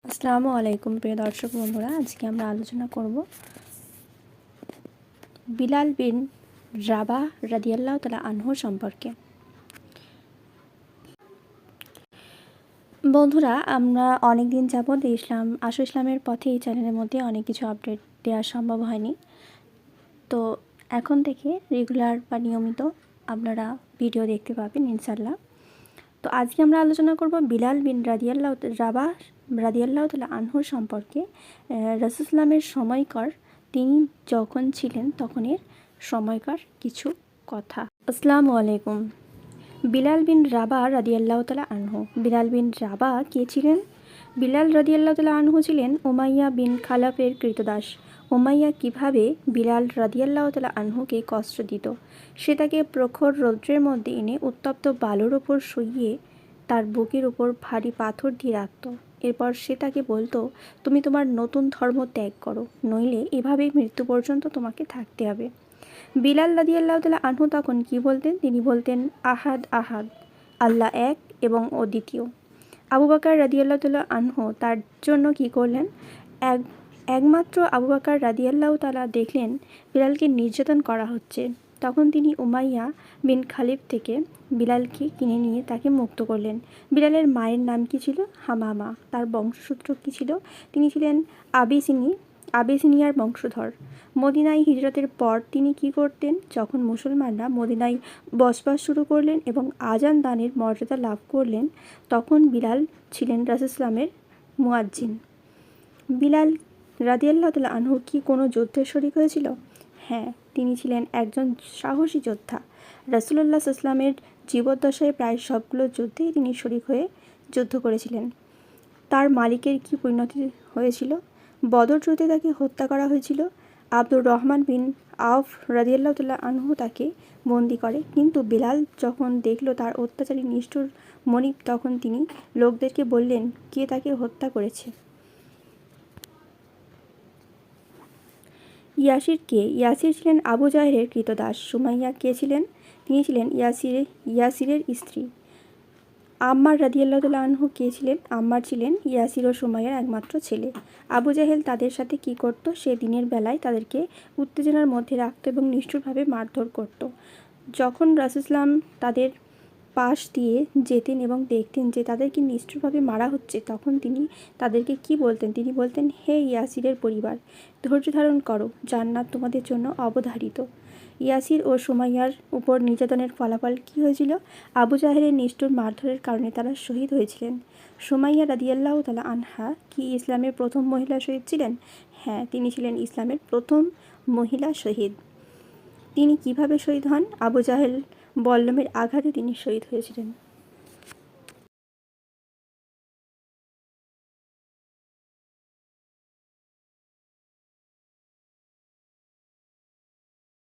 আসসালামু আলাইকুম প্রিয় দর্শক বন্ধুরা, আজকে আমরা আলোচনা করব বিলাল বিন রাবাহ রাদিয়াল্লাহু তাআলা আনহু সম্পর্কে। বন্ধুরা, আমরা অনেক দিন যাবত ইসলামের পথে এই চ্যানেলের মধ্যে অনেক কিছু আপডেট দেওয়া সম্ভব হয়নি। তো এখন থেকে রেগুলার বা নিয়মিত আপনারা ভিডিও দেখতে পাবেন ইনশাল্লাহ। তো আজকে আমরা আলোচনা করব বিলাল বিন রাবাহ রাদিয়াল্লাহু তাআলা আনহু সম্পর্কে। রাসূলুল্লাহ সাল্লামের সময়কার, তিনি যখন ছিলেন তখনের সময়কার কিছু কথা। আসসালামু আলাইকুম। বিলাল বিন রাবাহ রাদিয়াল্লাহু তাআলা আনহু। বিলাল বিন রাবাহ কে ছিলেন? বিলাল রাদিয়াল্লাহু তাআলা আনহু ছিলেন উমাইয়া বিন খালাফের কৃতদাস। উমাইয়া কিভাবে বিলাল রাদিয়াল্লাহু তাআলা আনহুকে কষ্ট দিত, সে তাকে প্রখর রৌদ্রের মধ্যে এনে উত্তপ্ত বালুর ওপর শুইয়ে তার বুকের ওপর ভারী পাথর দিয়ে রাখত। এরপর সে তাকে বলতো, তুমি তোমার নতুন ধর্ম ত্যাগ করো, নইলে এভাবেই মৃত্যু পর্যন্ত তোমাকে থাকতে হবে। বিলাল রাদিয়াল্লাহু তাআলা আনহু তখন কি বলতেন? তিনি বলতেন, আহাদ আহাদ, আল্লাহ এক এবং অদ্বিতীয়। আবু বকর রাদিয়াল্লাহু তাআলা আনহু তার জন্য কি করলেন? একমাত্র আবু বকর রাদিয়াল্লাহু তাআলা দেখলেন বিলালকে নির্যাতন করা হচ্ছে। তখন তিনি উমাইয়া বিন খালিফ থেকে বিলালকে কিনে নিয়ে তাকে মুক্ত করলেন। বিলালের মায়ের নাম কি ছিল? হামামা। তার বংশসূত্র কি ছিল? তিনি ছিলেন আবিসিনিয়ার বংশধর। মদিনায় হিজরতের পর তিনি কি করতেন? যখন মুসলমানরা মদিনায় বসবাস শুরু করলেন এবং আজান দানের মর্যাদা লাভ করলেন, তখন বিলাল ছিলেন রাসূলুল্লাহ সাল্লামের মুয়াজ্জিন। বিলাল রাদিয়াল্লাহু তাআলা আনহু কি কোনো যুদ্ধে শরীক হয়েছিল? হ্যাঁ, তিনি ছিলেন একজন সাহসী যোদ্ধা। রাসূলুল্লাহ সাল্লাল্লাহু আলাইহি ওয়াসাল্লামের জীবদ্দশায় প্রায় সবগুলো যুদ্ধেই তিনি শরীক হয়ে যুদ্ধ করেছিলেন। তার মালিকের কি পরিণতি হয়েছিল? বদর যুদ্ধে তাকে হত্যা করা হয়েছিল। আব্দুর রহমান বিন আওফ রাদিয়াল্লাহু তাআলা আনহু তাকে বন্দী করে, কিন্তু বিলাল যখন দেখল তার অত্যাচারী নিষ্ঠুর মনিব, তখন তিনি লোকদেরকে বললেন কে তাকে হত্যা করেছে। ইয়াসির কে? ইয়াসির ছিলেন আবু জাহেলের কৃতদাস। সুমাইয়া কে ছিলেন? তিনি ছিলেন ইয়াসিরের স্ত্রী। আম্মার রাদিয়াল্লাহু তাআলা আনহু কে ছিলেন? আম্মার ছিলেন ইয়াসির ও সুমাইয়ার একমাত্র ছেলে। আবু জাহেল তাদের সাথে কি করত? সে দিনের বেলায় তাদেরকে উত্তেজনার মধ্যে রাখত এবং নিষ্ঠুরভাবে মারধর করত। যখন রাসূলুল্লাহ তাদের পাশ দিয়ে যেতেন এবং দেখতেন যে তাদেরকে নিষ্ঠুরভাবে মারা হচ্ছে, তখন তিনি তাদেরকে কি বলতেন? তিনি বলতেন, হে ইয়াসিরের পরিবার, ধৈর্য ধারণ করো, জান্নাত তোমাদের জন্য অবধারিত। ইয়াসির ও সুমাইয়ার উপর নির্যাতনের ফলাফল কী হয়েছিল? আবু জাহেলের নিষ্ঠুর মারধরের কারণে তারা শহীদ হয়েছিলেন। সুমাইয়া রাদিয়াল্লাহু তাআলা আনহা কি ইসলামের প্রথম মহিলা শহীদ ছিলেন? হ্যাঁ, তিনি ছিলেন ইসলামের প্রথম মহিলা শহীদ। তিনি কিভাবে শহীদ হন? আবু জাহেল বল্লমের আঘাতে তিনি শহীদ হয়েছিলেন।